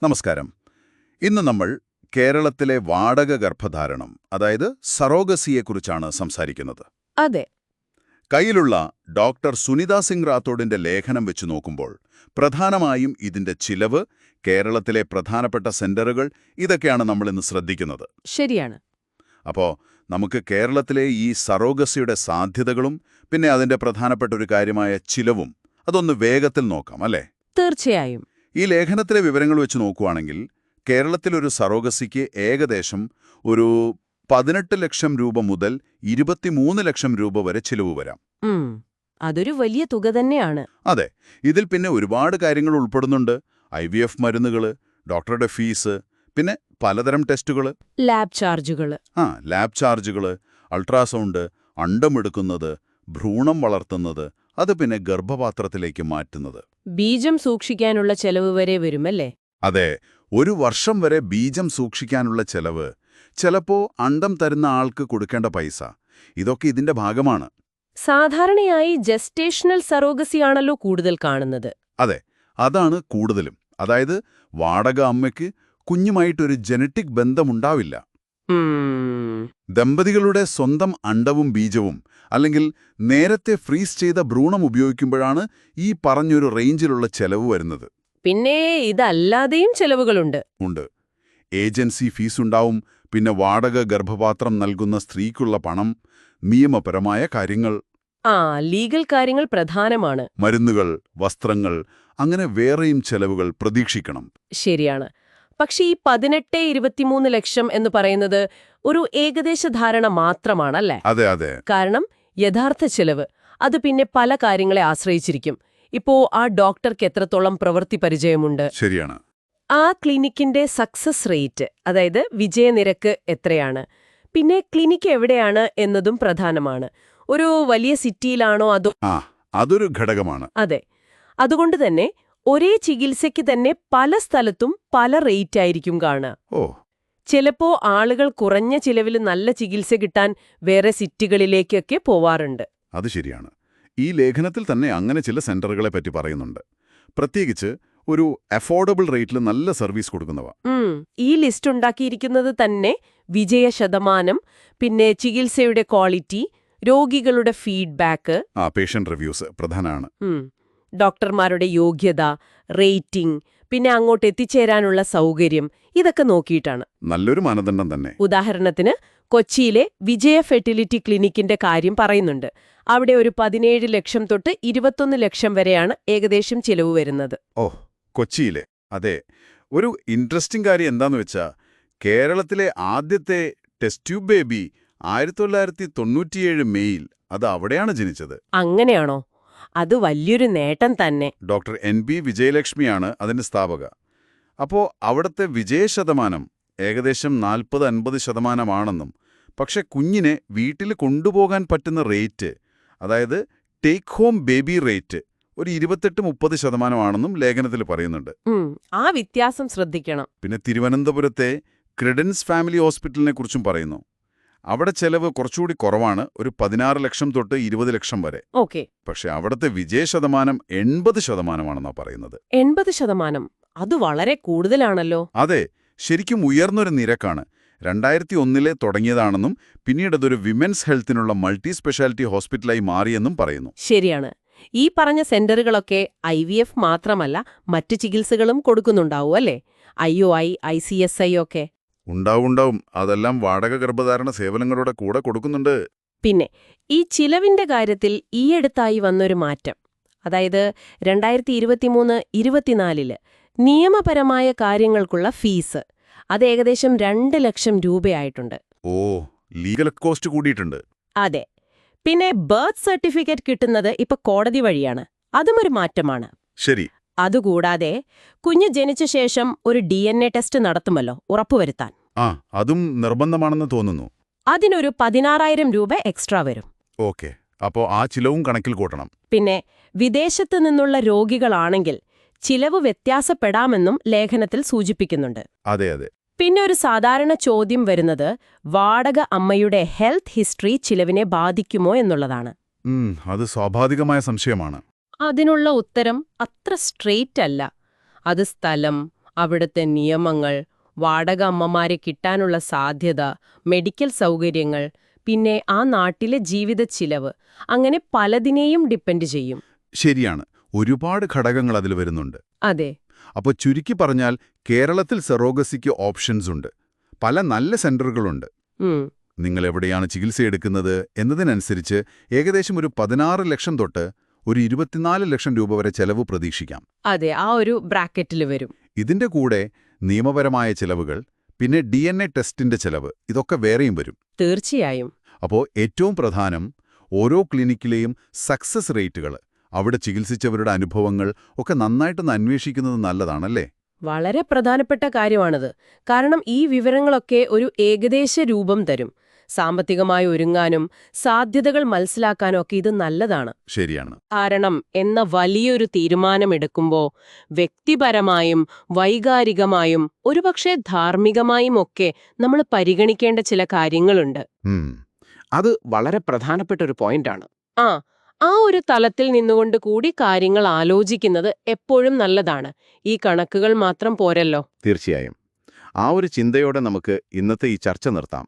നമസ്കാരം. ഇന്ന് നമ്മൾ കേരളത്തിലെ വാടക ഗർഭധാരണം, അതായത് സറോഗസിയെക്കുറിച്ചാണ് സംസാരിക്കുന്നത്. അതെ. കയ്യിലുള്ള ഡോക്ടർ സുനിത സിംഗ് റാത്തോഡിന്റെ ലേഖനം വെച്ച് നോക്കുമ്പോൾ പ്രധാനമായും ഇതിന്റെ ചിലവ്, കേരളത്തിലെ പ്രധാനപ്പെട്ട സെന്ററുകൾ, ഇതൊക്കെയാണ് നമ്മളിന്ന് ശ്രദ്ധിക്കുന്നത്. ശരിയാണ്. അപ്പോൾ നമുക്ക് കേരളത്തിലെ ഈ സറോഗസിയുടെ സാധ്യതകളും പിന്നെ അതിന്റെ പ്രധാനപ്പെട്ട ഒരു കാര്യമായ ചിലവും അതൊന്ന് വേഗത്തിൽ നോക്കാം, അല്ലേ? തീർച്ചയായും. ഈ ലേഖനത്തിലെ വിവരങ്ങൾ വെച്ച് നോക്കുകയാണെങ്കിൽ കേരളത്തിലൊരു സറോഗസിക്ക് ഏകദേശം ഒരു 18 ലക്ഷം രൂപ മുതൽ 23 ലക്ഷം രൂപ വരെ ചിലവ് വരാം. അതൊരു വലിയ തുക തന്നെയാണ്. അതെ. ഇതിൽ പിന്നെ ഒരുപാട് കാര്യങ്ങൾ ഉൾപ്പെടുന്നുണ്ട്. IVF മരുന്നുകള്, ഡോക്ടറുടെ ഫീസ്, പിന്നെ പലതരം ടെസ്റ്റുകള്, ലാബ് ചാർജുകള്, അൾട്രാസൗണ്ട്, അണ്ടമെടുക്കുന്നത്, ഭ്രൂണം വളർത്തുന്നത്, അത് പിന്നെ ഗർഭപാത്രത്തിലേക്ക് മാറ്റുന്നത്. ബീജം സൂക്ഷിക്കാനുള്ള ചെലവ് വരെ വരുമല്ലേ? അതെ. ഒരു വർഷം വരെ ബീജം സൂക്ഷിക്കാനുള്ള ചെലവ്, ചിലപ്പോ അണ്ടം തരുന്ന ആൾക്ക് കൊടുക്കേണ്ട പൈസ, ഇതൊക്കെ ഇതിന്റെ ഭാഗമാണ്. സാധാരണയായി ജസ്റ്റേഷണൽ സറോഗസിയാണല്ലോ കൂടുതൽ കാണുന്നത്. അതെ, അതാണ് കൂടുതലും. അതായത് വാടക അമ്മയ്ക്ക് കുഞ്ഞുമായിട്ടൊരു ജനറ്റിക് ബന്ധമുണ്ടാവില്ല. ദമ്പതികളുടെ സ്വന്തം അണ്ടവും ബീജവും അല്ലെങ്കിൽ നേരത്തെ ഫ്രീസ് ചെയ്ത ഭ്രൂണം ഉപയോഗിക്കുമ്പോഴാണ് ഈ പറഞ്ഞൊരു റേഞ്ചിലുള്ള ചെലവ് വരുന്നത്. പിന്നെ ഇതല്ലാതെയും ചെലവുകളുണ്ട്. ഉണ്ട്. ഏജൻസി ഫീസുണ്ടാവും, പിന്നെ വാടക ഗർഭപാത്രം നൽകുന്ന സ്ത്രീക്കുള്ള പണം, നിയമപരമായ കാര്യങ്ങൾ. ലീഗൽ കാര്യങ്ങൾ പ്രധാനമാണ്. മരുന്നുകൾ, വസ്ത്രങ്ങൾ, അങ്ങനെ വേറെയും ചെലവുകൾ പ്രതീക്ഷിക്കണം. ശരിയാണ്. പക്ഷേ ഈ 18-23 ലക്ഷം എന്ന് പറയുന്നത് ഒരു ഏകദേശ ധാരണ മാത്രമാണല്ലേ? അതെ അതെ. കാരണം യഥാർത്ഥ ചെലവ് അത് പിന്നെ പല കാര്യങ്ങളെ ആശ്രയിച്ചിരിക്കും. ഇപ്പോ ആ ഡോക്ടർക്ക് എത്രത്തോളം പ്രവൃത്തി പരിചയമുണ്ട്, ശരിയാണ്, ആ ക്ലിനിക്കിന്റെ സക്സസ് റേറ്റ്, അതായത് വിജയനിരക്ക് എത്രയാണ്, പിന്നെ ക്ലിനിക്ക് എവിടെയാണ് എന്നതും പ്രധാനമാണ്. ഒരു വലിയ സിറ്റിയിലാണോ അതോ? അതൊരു ഘടകമാണ്. അതെ. അതുകൊണ്ട് തന്നെ ഒരേ ചികിത്സയ്ക്ക് തന്നെ പല സ്ഥലത്തും പല റേറ്റ് ആയിരിക്കും കാണുക. ചിലപ്പോ ആളുകൾ കുറഞ്ഞ ചിലവിൽ നല്ല ചികിത്സ കിട്ടാൻ വേറെ സിറ്റികളിലേക്കൊക്കെ പോവാറുണ്ട്. അത് ശരിയാണ്. ഈ ലേഖനത്തിൽ തന്നെ അങ്ങനെ ചില സെന്ററുകളെ പറ്റി പറയുന്നുണ്ട്. പ്രത്യേകിച്ച് ഒരു അഫോർഡബിൾ റേറ്റിൽ നല്ല സർവീസ് കൊടുക്കുന്നവ. ഈ ലിസ്റ്റ് ഉണ്ടാക്കിയിരിക്കുന്നത് തന്നെ വിജയശതമാനം, പിന്നെ ചികിത്സയുടെ ക്വാളിറ്റി, രോഗികളുടെ ഫീഡ്ബാക്ക്, പേഷ്യന്റ് റിവ്യൂസ് പ്രധാനമാണ്. ഡോക്ടർമാരുടെ യോഗ്യത, റേറ്റിംഗ്, പിന്നെ അങ്ങോട്ട് എത്തിച്ചേരാനുള്ള സൗകര്യം, ഇതൊക്കെ നോക്കിയിട്ടാണ്. നല്ലൊരു മാനദണ്ഡം തന്നെ. ഉദാഹരണത്തിന് കൊച്ചിയിലെ വിജയ ഫെർട്ടിലിറ്റി ക്ലിനിക്കിന്റെ കാര്യം പറയുന്നുണ്ട്. അവിടെ ഒരു 17 ലക്ഷം തൊട്ട് 21 ലക്ഷം വരെയാണ് ഏകദേശം ചിലവ് വരുന്നത്. കൊച്ചിയിലെ. അതെ. ഒരു ഇൻട്രസ്റ്റിംഗ് കാര്യം എന്താന്ന് വെച്ചാ, കേരളത്തിലെ ആദ്യത്തെ ടെസ്റ്റ് ട്യൂബ് ബേബി 1997 മെയ്യിൽ അത് അവിടെയാണ് ജനിച്ചത്. അങ്ങനെയാണോ? അത് വലിയൊരു നേട്ടം തന്നെ. ഡോക്ടർ NB വിജയലക്ഷ്മിയാണ് അതിന്റെ സ്ഥാപക. അപ്പോ അവിടത്തെ വിജയശതമാനം ഏകദേശം 40-50% പക്ഷെ കുഞ്ഞിനെ വീട്ടിൽ കൊണ്ടുപോകാൻ പറ്റുന്ന റേറ്റ്, അതായത് ടേക്ക് ഹോം ബേബി റേറ്റ്, ഒരു 28-30% ലേഖനത്തിൽ പറയുന്നുണ്ട്. ആ വ്യത്യാസം ശ്രദ്ധിക്കണം. പിന്നെ തിരുവനന്തപുരത്തെ ക്രെഡൻസ് ഫാമിലി ഹോസ്പിറ്റലിനെ കുറിച്ചും പറയുന്നു. അവിടെ ചെലവ് കുറച്ചുകൂടി കുറവാണ്, ഒരു 16 ലക്ഷം തൊട്ട് 20 ലക്ഷം വരെ. പക്ഷെ അവിടുത്തെ വിജയശതമാനം 80%ആണെന്നാ പറയുന്നത്. 80%? അത് വളരെ കൂടുതലാണല്ലോ. അതെ, ശരിക്കും ഉയർന്നൊരു നിരക്കാണ്. 2001 തുടങ്ങിയതാണെന്നും പിന്നീട് അതൊരു വിമൻസ് ഹെൽത്തിനുള്ള മൾട്ടി സ്പെഷ്യാലിറ്റി ഹോസ്പിറ്റലായി മാറിയെന്നും പറയുന്നു. ശരിയാണ്. ഈ പറഞ്ഞ സെന്ററുകളൊക്കെ IVF മാത്രമല്ല മറ്റ് ചികിത്സകളും കൊടുക്കുന്നുണ്ടാവും അല്ലേ? IOI, ICSI ഒക്കെ. ഉണ്ടാവും. അതെല്ലാം വാടക ഗർഭധാരണ സേവനങ്ങളുടെ കൂടെ കൊടുക്കുന്നുണ്ട്. പിന്നെ ഈ ചിലവിന്റെ കാര്യത്തിൽ ഈയടുത്തായി വന്നൊരു മാറ്റം, അതായത് 2023-24 നിയമപരമായ കാര്യങ്ങൾക്കുള്ള ഫീസ്, അത് ഏകദേശം 2 ലക്ഷം രൂപയായിട്ടുണ്ട്. ലീഗൽ കോസ്റ്റ് കൂടിയിട്ടുണ്ട്. അതെ. പിന്നെ ബർത്ത് സർട്ടിഫിക്കറ്റ് കിട്ടുന്നത് ഇപ്പൊ കോടതി വഴിയാണ്. അതും ഒരു മാറ്റമാണ്. ശരി. അതുകൂടാതെ കുഞ്ഞ് ജനിച്ച ശേഷം ഒരു DNA ടെസ്റ്റ് നടത്തുമല്ലോ, ഉറപ്പുവരുത്താൻ. അതും നിർബന്ധമാണെന്ന് തോന്നുന്നു. അതിനൊരു 16,000 രൂപ എക്സ്ട്രാ വരും. അപ്പോ ആ ചിലവും കണക്കിൽ കൂട്ടണം. പിന്നെ വിദേശത്ത് നിന്നുള്ള രോഗികളാണെങ്കിൽ ചിലവ് വ്യത്യാസപ്പെടാമെന്നും ലേഖനത്തിൽ സൂചിപ്പിക്കുന്നുണ്ട്. അതെ. പിന്നെ ഒരു സാധാരണ ചോദ്യം വരുന്നത് വാടക അമ്മയുടെ ഹെൽത്ത് ഹിസ്റ്ററി ചിലവിനെ ബാധിക്കുമോ എന്നുള്ളതാണ്. അത് സ്വാഭാവികമായ സംശയമാണ്. അതിനുള്ള ഉത്തരം അത്ര സ്ട്രെയിറ്റ് അല്ല. അത് സ്ഥലം, അവിടുത്തെ നിയമങ്ങൾ, വാടക അമ്മമാരെ കിട്ടാനുള്ള സാധ്യത, മെഡിക്കൽ സൗകര്യങ്ങൾ, പിന്നെ ആ നാട്ടിലെ ജീവിത ചിലവ്, അങ്ങനെ പലതിനെയും ഡിപ്പെൻഡ് ചെയ്യും. ശരിയാണ്, ഒരുപാട് ഘടകങ്ങൾ അതിൽ വരുന്നുണ്ട്. അതെ. അപ്പോൾ ചുരുക്കി പറഞ്ഞാൽ കേരളത്തിൽ സെറോഗസിക്ക് ഓപ്ഷൻസ് ഉണ്ട്. പല നല്ല സെന്ററുകളുണ്ട്. നിങ്ങൾ എവിടെയാണ് ചികിത്സയെടുക്കുന്നത് എന്നതിനനുസരിച്ച് ഏകദേശം ഒരു 16 ലക്ഷം തൊട്ട് ഒരു 24 ലക്ഷം രൂപ വരെ ചെലവ് പ്രതീക്ഷിക്കാം. അതെ, ആ ഒരു ബ്രാക്കറ്റിൽ വരും. ഇതിന്റെ കൂടെ നിയമപരമായ ചെലവുകൾ, പിന്നെ DNA ടെസ്റ്റിന്റെ ചെലവ്, ഇതൊക്കെ വേറെയും വരും. തീർച്ചയായും. അപ്പോൾ ഏറ്റവും പ്രധാനം ഓരോ ക്ലിനിക്കിലെയും സക്സസ് റേറ്റുകൾ, അവിടെ ചികിത്സിച്ചവരുടെ അനുഭവങ്ങൾ ഒക്കെ നന്നായിട്ടൊന്ന് അന്വേഷിക്കുന്നത് നല്ലതാണല്ലേ? വളരെ പ്രധാനപ്പെട്ട കാര്യമാണത്. കാരണം ഈ വിവരങ്ങളൊക്കെ ഒരു ഏകദേശ രൂപം തരും. സാമ്പത്തികമായി ഒരുങ്ങാനും സാധ്യതകൾ മനസ്സിലാക്കാനും ഒക്കെ ഇത് നല്ലതാണ്. ശരിയാണ്. കാരണം എന്ന വലിയൊരു തീരുമാനമെടുക്കുമ്പോൾ വ്യക്തിപരമായും വൈകാരികമായും ഒരുപക്ഷെ ധാർമ്മികമായും ഒക്കെ നമ്മൾ പരിഗണിക്കേണ്ട ചില കാര്യങ്ങളുണ്ട്. അത് വളരെ പ്രധാനപ്പെട്ട ഒരു പോയിന്റാണ്. ആ ഒരു തലത്തിൽ നിന്നുകൊണ്ട് കൂടി കാര്യങ്ങൾ ആലോചിക്കുന്നത് എപ്പോഴും നല്ലതാണ്. ഈ കണക്കുകൾ മാത്രം പോരല്ലോ. തീർച്ചയായും. ആ ഒരു ചിന്തയോടെ നമുക്ക് ഇന്നത്തെ ഈ ചർച്ച നിർത്താം.